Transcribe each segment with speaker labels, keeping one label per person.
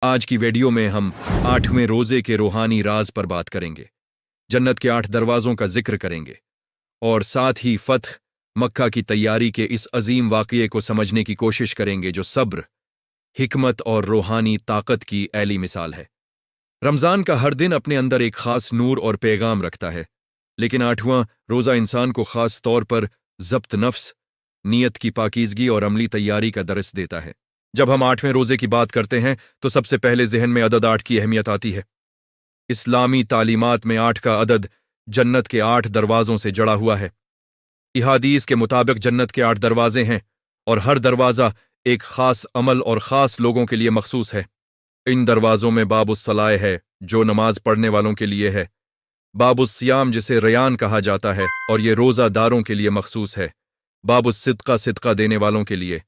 Speaker 1: आज की वीडियो में हम 8वें रोजे के रूहानी राज पर बात करेंगे, जन्नत के 8 दरवाजों का जिक्र करेंगे और साथ ही फतह मक्का की तैयारी के इस अजीम वाक़ये को समझने की कोशिश करेंगे जो सब्र, हिकमत और रूहानी ताकत की ऐली मिसाल है। रमज़ान का हर दिन अपने अंदर एक खास नूर और पैगाम रखता है, लेकिन 8वां रोज़ा इंसान को खास तौर पर ज़ब्त नफ्स, नीयत की पाकीज़गी और अमली तैयारी का दर्स देता है। जब हम 8वें रोजे की बात करते हैं तो सबसे पहले जहन में अदद 8 की अहमियत आती है। इस्लामी तालीमात में 8 का अदद जन्नत के 8 दरवाजों से जड़ा हुआ है। इहादीस के मुताबिक जन्नत के 8 दरवाजे हैं और हर दरवाज़ा एक खास अमल और खास लोगों के लिए मखसूस है। इन दरवाज़ों में बाबुस्सलाए है जो नमाज पढ़ने वालों के लिए है, बाबुस्सियाम जिसे रयान कहा जाता है और ये रोज़ादारों के लिए मखसूस है, बाबुस्सिदका सिदका देने वालों के लिए,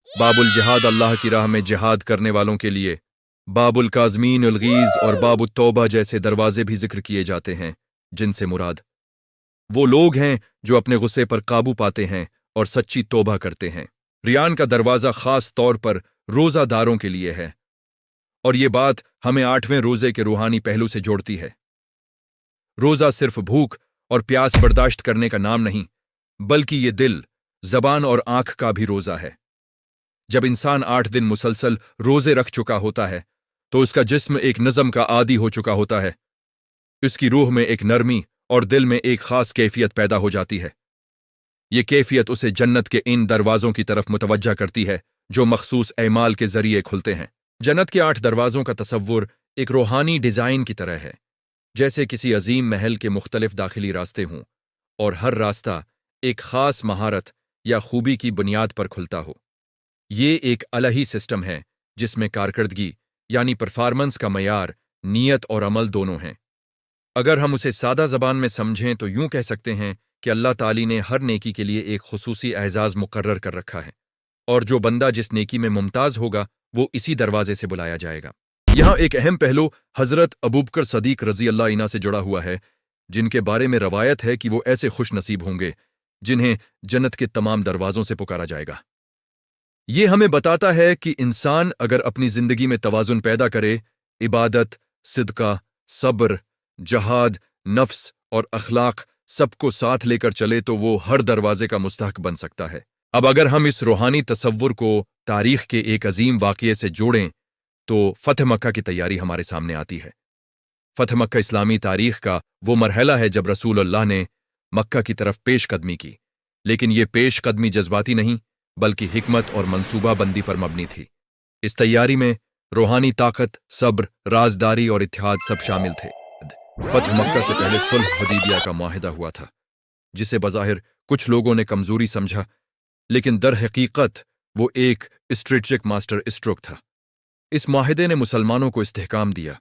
Speaker 1: बाबुल जिहाद अल्लाह की राह में जिहाद करने वालों के लिए, बाबुल काज़मीन उल गीज़ और बाबुल तौबा जैसे दरवाजे भी जिक्र किए जाते हैं, जिनसे मुराद वो लोग हैं जो अपने गुस्से पर काबू पाते हैं और सच्ची तौबा करते हैं। रियान का दरवाज़ा खास तौर पर रोज़ादारों के लिए है और ये बात हमें 8वें रोजे के रूहानी पहलू से जोड़ती है। रोज़ा सिर्फ भूख और प्यास बर्दाश्त करने का नाम नहीं, बल्कि ये दिल, जबान और आंख का भी रोज़ा है। जब इंसान 8 दिन मुसलसल रोजे रख चुका होता है तो उसका जिस्म एक नज़म का आदी हो चुका होता है। उसकी रूह में एक नरमी और दिल में एक खास कैफियत पैदा हो जाती है। ये कैफियत उसे जन्नत के इन दरवाज़ों की तरफ मुतवज्जा करती है जो मखसूस ऐमाल के जरिए खुलते हैं। जन्नत के 8 दरवाज़ों का तसव्वुर एक रूहानी डिज़ाइन की तरह है, जैसे किसी अजीम महल के मुख्तलिफ दाखिली रास्ते हों और हर रास्ता एक खास महारत या खूबी की बुनियाद पर खुलता हो। ये एक अलही सिस्टम है जिसमें कारकर्दगी यानी परफॉर्मेंस का मयार नीयत और अमल दोनों हैं। अगर हम उसे सादा ज़बान में समझें तो यूं कह सकते हैं कि अल्लाह ताली ने हर नेकी के लिए एक खुसूसी एजाज़ मुकर्रर कर रखा है और जो बंदा जिस नेकी में मुमताज़ होगा वो इसी दरवाजे से बुलाया जाएगा। यहाँ एक अहम पहलू हज़रत अबू बकर सदीक रज़ी अल्लाह इन्हा से जुड़ा हुआ है, जिनके बारे में रवायत है कि वो ऐसे खुश नसीब होंगे जिन्हें जन्नत के तमाम दरवाज़ों से पुकारा जाएगा। ये हमें बताता है कि इंसान अगर अपनी जिंदगी में तवाज़ुन पैदा करे, इबादत, सिदका, सब्र, जहाद, नफ्स और अखलाक सबको साथ लेकर चले तो वो हर दरवाजे का मुस्तहक बन सकता है। अब अगर हम इस रूहानी तसव्वुर को तारीख के एक अजीम वाक़ये से जोड़ें तो फतह मक्का की तैयारी हमारे सामने आती है। फतह मक्का इस्लामी तारीख का वो मरहला है जब रसूलुल्लाह ने मक्का की तरफ पेशकदमी की, लेकिन ये पेशकदमी जज्बाती नहीं बल्कि हिकमत और मंसूबा बंदी पर मबनी थी। इस तैयारी में रूहानी ताकत, सब्र, राजदारी और इत्तेहाद सब शामिल थे। फतह मक्का से पहले सुल्ह हुदैबिया का मुआहिदा हुआ था, जिसे बज़ाहिर कुछ लोगों ने कमजोरी समझा, लेकिन दर हकीकत वो एक स्ट्रेटेजिक मास्टर स्ट्रोक था। इस मुआहिदे ने मुसलमानों को इस्तेहकाम दिया,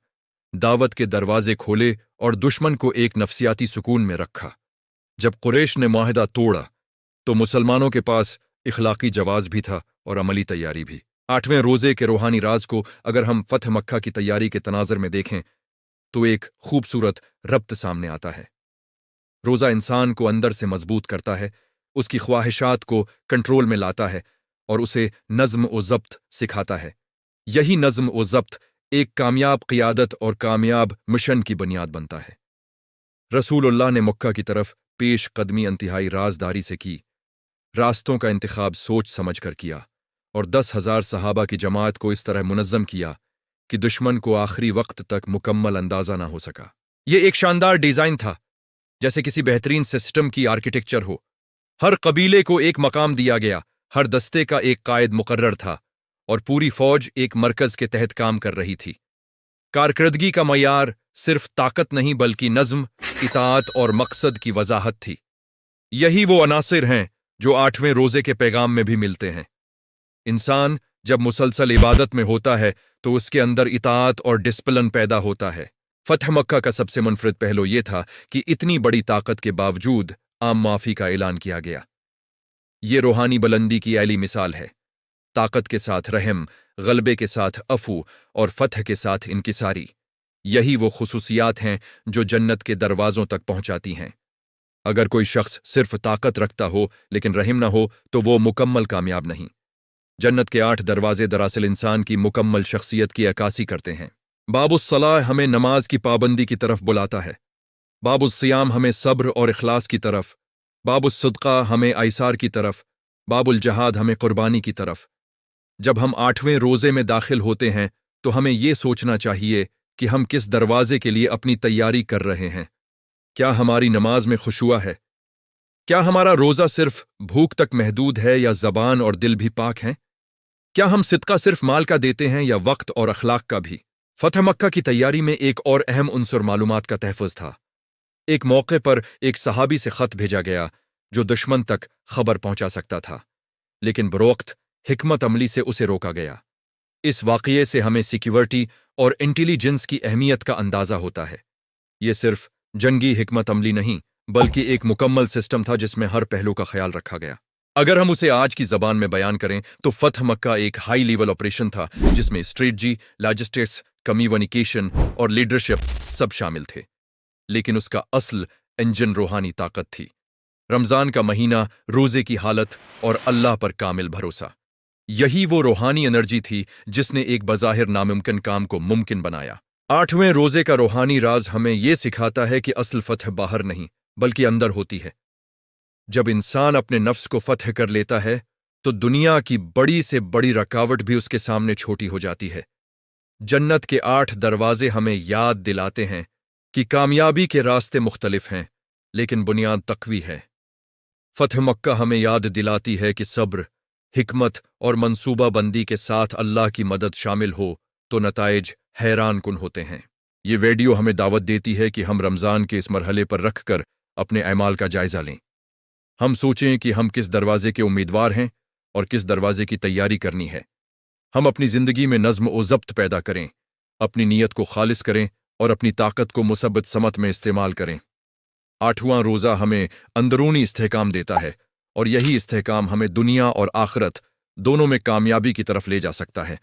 Speaker 1: दावत के दरवाजे खोले और दुश्मन को एक नफसियाती सुकून में रखा। जब कुरैश ने मुआहिदा तोड़ा तो मुसलमानों के पास इखलाकी जवाज भी था और अमली तैयारी भी। 8वें रोजे के रूहानी राज को अगर हम फतह मक्का की तैयारी के तनाज़र में देखें तो एक खूबसूरत रब्त सामने आता है। रोज़ा इंसान को अंदर से मजबूत करता है, उसकी ख्वाहिशात को कंट्रोल में लाता है और उसे नज़्म व ज़ब्त सिखाता है। यही नज़्म व ज़ब्त एक कामयाब क़ियादत और कामयाब मिशन की बुनियाद बनता है। रसूलुल्लाह ने मक्का की तरफ पेश कदमी इंतहाई राजदारी से की, रास्तों का इंतखाब सोच समझ कर किया और 10,000 सहाबा की जमात को इस तरह मुनज़्ज़म किया कि दुश्मन को आखिरी वक्त तक मुकम्मल अंदाज़ा ना हो सका। यह एक शानदार डिज़ाइन था, जैसे किसी बेहतरीन सिस्टम की आर्किटेक्चर हो। हर कबीले को एक मकाम दिया गया, हर दस्ते का एक कायद मुकर्रर था और पूरी फौज एक मरकज़ के तहत काम कर रही थी। कारकर्दगी का मयार सिर्फ ताकत नहीं बल्कि नज़्म, इताअत और मकसद की वजाहत थी। यही वो अनासिर हैं जो 8वें रोजे के पैगाम में भी मिलते हैं। इंसान जब मुसलसल इबादत में होता है तो उसके अंदर इताअत और डिसिप्लिन पैदा होता है। फतह मक्का का सबसे मुनफरिद पहलू यह था कि इतनी बड़ी ताकत के बावजूद आम माफी का ऐलान किया गया। ये रूहानी बुलंदी की ऐली मिसाल है। ताकत के साथ रहम, गलबे के साथ अफू और फतह के साथ इनकिसारी, यही वो खुसूसियात हैं जो जन्नत के दरवाज़ों तक पहुंचाती हैं। अगर कोई शख्स सिर्फ ताकत रखता हो लेकिन रहम न हो तो वो मुकम्मल कामयाब नहीं। जन्नत के 8 दरवाजे दरअसल इंसान की मुकम्मल शख्सियत की अक्कासी करते हैं। बाबुस्सलाह हमें नमाज की पाबंदी की तरफ बुलाता है, बाबुस्सियाम हमें सब्र और इखलास की तरफ, बाबुस्सदका हमें आइसार की तरफ, बाबुल जहाद हमें कुर्बानी की तरफ। जब हम 8वें रोजे में दाखिल होते हैं तो हमें ये सोचना चाहिए कि हम किस दरवाजे के लिए अपनी तैयारी कर रहे हैं। क्या हमारी नमाज में खुशुआ है? क्या हमारा रोजा सिर्फ भूख तक महदूद है या जबान और दिल भी पाक हैं? क्या हम सिदका सिर्फ माल का देते हैं या वक्त और अखलाक का भी? फतह मक्का की तैयारी में एक और अहम उनसर मालूमात का तहफ़्फ़ुज़ था। एक मौके पर एक सहाबी से खत भेजा गया जो दुश्मन तक खबर पहुंचा सकता था, लेकिन बरोक्त हिकमत अमली से उसे रोका गया। इस वाक़ये से हमें सिक्योरिटी और इंटेलिजेंस की अहमियत का अंदाज़ा होता है। ये सिर्फ जंगी हिकमत अमली नहीं बल्कि एक मुकम्मल सिस्टम था जिसमें हर पहलू का ख्याल रखा गया। अगर हम उसे आज की जबान में बयान करें तो फतह मक्का एक हाई लेवल ऑपरेशन था जिसमें स्ट्रेटजी, लॉजिस्टिक्स, कम्युनिकेशन और लीडरशिप सब शामिल थे। लेकिन उसका असल इंजन रूहानी ताकत थी। रमजान का महीना, रोजे की हालत और अल्लाह पर कामिल भरोसा, यही वो रूहानी एनर्जी थी जिसने एक बज़ाहिर नामुमकिन काम को मुमकिन बनाया। 8वें रोजे का रूहानी राज हमें यह सिखाता है कि असल फतह बाहर नहीं बल्कि अंदर होती है। जब इंसान अपने नफ्स को फतह कर लेता है तो दुनिया की बड़ी से बड़ी रुकावट भी उसके सामने छोटी हो जाती है। जन्नत के 8 दरवाजे हमें याद दिलाते हैं कि कामयाबी के रास्ते मुख्तलिफ हैं लेकिन बुनियाद तक़वी है। फतह मक्का हमें याद दिलाती है कि सब्र, हिकमत और मंसूबा बंदी के साथ अल्लाह की मदद शामिल हो तो नताइज हैरान कुन होते हैं। ये वीडियो हमें दावत देती है कि हम रमज़ान के इस मरहले पर रखकर अपने अमाल का जायज़ा लें। हम सोचें कि हम किस दरवाजे के उम्मीदवार हैं और किस दरवाजे की तैयारी करनी है। हम अपनी ज़िंदगी में नज़्म व ज़ब्त पैदा करें, अपनी नीयत को खालिस करें और अपनी ताकत को मुसब्बत समत में इस्तेमाल करें। 8वां रोज़ा हमें अंदरूनी इस्तेहकाम देता है और यही इस्तेहकाम हमें दुनिया और आखिरत दोनों में कामयाबी की तरफ ले जा सकता है।